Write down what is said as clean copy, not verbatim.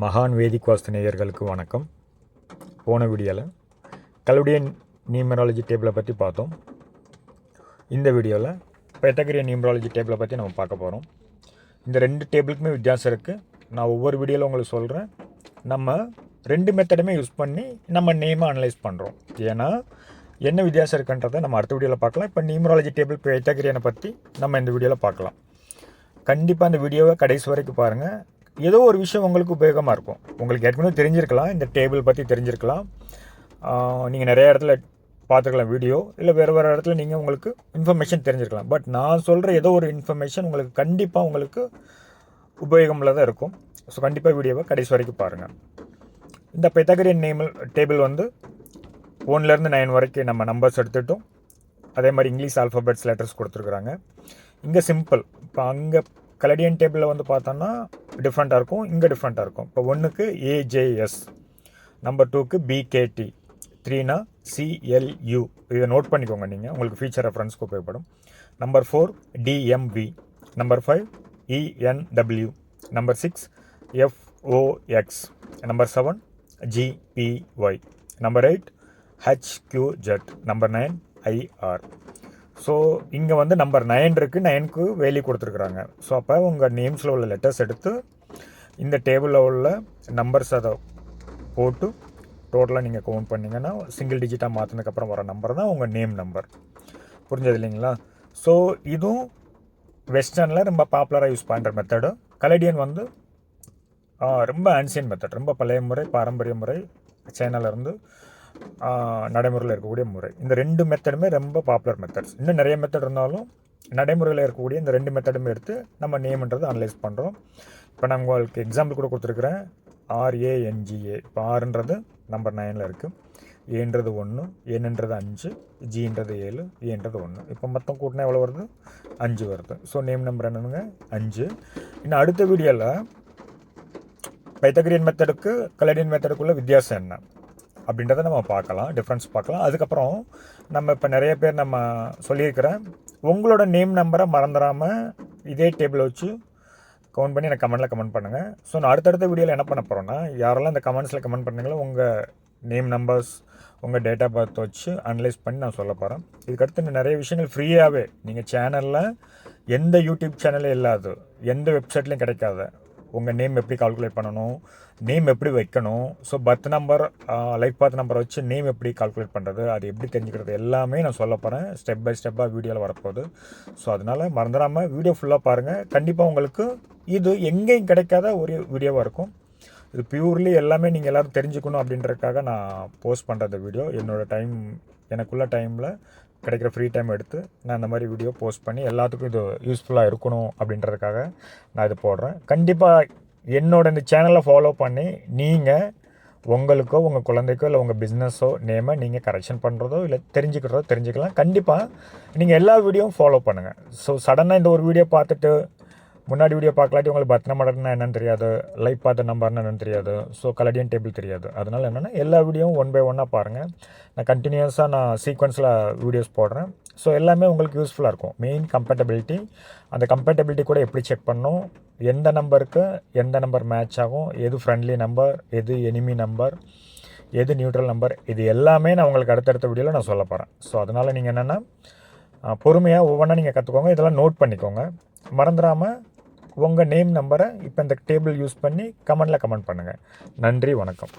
மகான் வேதிக் வாஸ்து நேயர்களுக்கு வணக்கம். போன வீடியோவில் கலோடியன் நியூமராலஜி டேபிளை பற்றி பார்த்தோம். இந்த வீடியோவில் பைத்தகோரியன் நியூமராலஜி டேபிளை பற்றி நம்ம பார்க்க போகிறோம். இந்த ரெண்டு டேபிளுக்குமே வித்தியாசம் இருக்குது. நான் ஒவ்வொரு வீடியோவில் உங்களுக்கு சொல்கிறேன். நம்ம ரெண்டு மெத்தடுமே யூஸ் பண்ணி நம்ம நேமை அனலைஸ் பண்ணுறோம். ஏன்னா என்ன வித்தியாசம் இருக்குன்றதை நம்ம அடுத்த வீடியோவில் பார்க்கலாம். இப்போ நியூமராலஜி டேபிள் பைத்தகோரியனை பற்றி நம்ம இந்த வீடியோவில் பார்க்கலாம். கண்டிப்பாக அந்த வீடியோவை கடைசி வரைக்கும் பாருங்கள். ஏதோ ஒரு விஷயம் உங்களுக்கு உபயோகமாக இருக்கும். உங்களுக்கு ஏற்கனவே தெரிஞ்சிருக்கலாம், இந்த டேபிள் பற்றி தெரிஞ்சிருக்கலாம், நீங்கள் நிறைய இடத்துல பார்த்துருக்கலாம் வீடியோ, இல்லை வேறு இடத்துல நீங்கள் உங்களுக்கு இன்ஃபர்மேஷன் தெரிஞ்சிருக்கலாம். பட் நான் சொல்கிற ஏதோ ஒரு இன்ஃபர்மேஷன் உங்களுக்கு கண்டிப்பாக உங்களுக்கு உபயோகமுள்ளதாக இருக்கும். ஸோ கண்டிப்பாக வீடியோவை கடைசி வரைக்கும் பாருங்கள். இந்த பைத்தகோரியன் டேபிள் 1லேருந்து 9 வரைக்கும் நம்ம நம்பர்ஸ் எடுத்துட்டோம். அதே மாதிரி இங்கிலீஷ் ஆல்ஃபபெட்ஸ் லெட்டர்ஸ் கொடுத்துருக்குறாங்க. இங்கே சிம்பிள். இப்போ அங்கே கலோடியன் டேபிளில் பார்த்தோன்னா டிஃப்ரெண்ட்டாக இருக்கும், இங்கே டிஃப்ரெண்ட்டாக இருக்கும். இப்போ 1க்கு AJS, நம்பர் 2க்கு BKT, 3னா CLU. இதை நோட் பண்ணிக்கோங்க நீங்கள், உங்களுக்கு ஃபியூச்சர் ரெஃபரன்ஸ்க்கு உபயோகப்படும். Number 4 DMV, number 5 ENW, number 6 FOX, number 7 GPY, number 8 HQZ, number 9 IR. So இங்கே நம்பர் 9 இருக்குது, 9க்கு வேல்யூ கொடுத்துருக்குறாங்க. ஸோ அப்போ உங்கள் நேம்ஸில் உள்ள லெட்டர்ஸ் எடுத்து இந்த டேபிளில் உள்ள நம்பர்ஸ் அதை போட்டு டோட்டலாக நீங்கள் கவுண்ட் பண்ணிங்கன்னா சிங்கிள் டிஜிட்டாக மாற்றினதுக்கப்புறம் வர நம்பர் தான் உங்கள் நேம் நம்பர். புரிஞ்சது இல்லைங்களா? ஸோ இதுவும் வெஸ்டர்னில் ரொம்ப பாப்புலராக யூஸ் பண்ணுற மெத்தடு. கலோடியன் ரொம்ப ஆன்சியன் மெத்தட், ரொம்ப பழைய முறை, பாரம்பரிய முறை, சைனாவிலேருந்து நடைமுறையில் இருக்கக்கூடிய முறை. இந்த ரெண்டு மெத்தடுமே ரொம்ப பாப்புலர் மெத்தட்ஸ். இன்னும் நிறைய மெத்தட் இருந்தாலும் நடைமுறையில் இருக்கக்கூடிய இந்த ரெண்டு மெத்தடுமே எடுத்து நம்ம நேம்ன்றது அனலைஸ் பண்ணுறோம். இப்போ நான் உங்களுக்கு எக்ஸாம்பிள் கூட கொடுத்துருக்குறேன். RANGA. இப்போ ஆறுன்றது நம்பர் 9ல் இருக்குது, ஏன்றது 1, Nன்றது 5, Gன்றது 7, ஏன்றது 1. இப்போ மொத்தம் கூட்டினா எவ்வளோ வருது? 5 வருது. ஸோ நேம் நம்பர் என்னங்க? 5. இன்னும் அடுத்த வீடியோவில் பைத்தகோரியன் மெத்தடுக்கு கலோடியன் மெத்தடுக்குள்ள வித்தியாசம் என்ன அப்படின்றத நம்ம பார்க்கலாம், டிஃப்ரென்ஸ் பார்க்கலாம். அதுக்கப்புறம் நம்ம இப்போ நிறைய பேர் நம்ம சொல்லியிருக்கிறேன், உங்களோட நேம் நம்பரை மறந்துடாமல் இதே டேபிள் வச்சு கவுண்ட் பண்ணி எனக்கு கமெண்ட்டில் கமெண்ட் பண்ணுங்கள். ஸோ நான் அடுத்தடுத்த வீடியோவில் என்ன பண்ண போகிறோன்னா, யாரெல்லாம் இந்த கமெண்ட்ஸில் கமெண்ட் பண்ணீங்களோ உங்கள் நேம் நம்பர்ஸ், உங்கள் டேட் ஆஃப் பர்த் வச்சு அனலைஸ் பண்ணி நான் சொல்ல போகிறேன். இதுக்கடுத்து நிறைய விஷயங்கள் ஃப்ரீயாகவே நீங்கள் சேனலில் எந்த யூடியூப் சேனலும் இல்லாது, எந்த வெப்சைட்லையும் கிடைக்காத, உங்கள் நேம் எப்படி கால்குலேட் பண்ணணும், நேம் எப்படி வைக்கணும், so birth number, life path நம்பரை வச்சு நேம் எப்படி கால்குலேட் பண்ணுறது, அது எப்படி தெரிஞ்சுக்கிறது, எல்லாமே நான் சொல்ல போகிறேன். ஸ்டெப் பை ஸ்டெப்பாக வீடியோவில் வரப்போகுது. ஸோ அதனால் மறந்துடாமல் வீடியோ ஃபுல்லாக பாருங்கள். கண்டிப்பாக உங்களுக்கு இது எங்கேயும் கிடைக்காத ஒரு வீடியோவாக இருக்கும். இது பியூர்லி எல்லாமே நீங்கள் எல்லோரும் தெரிஞ்சுக்கணும் அப்படின்றதுக்காக நான் போஸ்ட் பண்ணுற வீடியோ. என்னோடய டைம், எனக்குள்ள டைமில் கிடைக்கிற ஃப்ரீ டைம் எடுத்து நான் இந்த மாதிரி வீடியோ போஸ்ட் பண்ணி எல்லாத்துக்கும் இது யூஸ்ஃபுல்லாக இருக்கணும் அப்படின்றதுக்காக நான் இது போடுறேன். கண்டிப்பாக என்னோட இந்த சேனலை ஃபாலோ பண்ணி நீங்கள் உங்களுக்கோ உங்கள் குழந்தைக்கோ இல்லை உங்கள் பிஸ்னஸோ நேமை நீங்கள் கரெக்ஷன் பண்ணுறதோ இல்லை தெரிஞ்சுக்கலாம். கண்டிப்பாக நீங்கள் எல்லா வீடியோவும் ஃபாலோ பண்ணுங்கள். ஸோ சடனாக இந்த ஒரு வீடியோ பார்த்துட்டு முன்னாடி வீடியோ பார்க்கலாட்டி உங்களுக்கு பர்த் நம்பர்னா என்னென்னு தெரியாது, லைஃப் பார்த்த நம்பர்னா என்னென்னு தெரியாது, ஸோ கலோடியன் டேபிள் தெரியாது. அதனால் என்னென்னா எல்லா வீடியோவும் 1 by 1 பாருங்கள். நான் கண்டினியூஸாக சீக்வன்ஸில் வீடியோஸ் போடுறேன். ஸோ எல்லாமே உங்களுக்கு யூஸ்ஃபுல்லாக இருக்கும். மெயின் கம்பேட்டபிலிட்டி, அந்த கம்பேட்டபிலிட்டி கூட எப்படி செக் பண்ணணும், எந்த நம்பருக்கு எந்த நம்பர் மேட்ச் ஆகும், எது ஃப்ரெண்ட்லி நம்பர், எது எனிமி நம்பர், எது நியூட்ரல் நம்பர், இது எல்லாமே நான் உங்களுக்கு அடுத்தடுத்த வீடியோவில் நான் சொல்ல போகிறேன். ஸோ அதனால் நீங்கள் என்னென்னா பொறுமையாக ஒவ்வொன்றா நீங்கள் கற்றுக்கோங்க. இதெல்லாம் நோட் பண்ணிக்கோங்க. மறந்துடாமல் உங்கள் நேம் நம்பரை இப்போ இந்த டேபிள் யூஸ் பண்ணி கமெண்ட்டில் கமெண்ட் பண்ணுங்கள். நன்றி, வணக்கம்.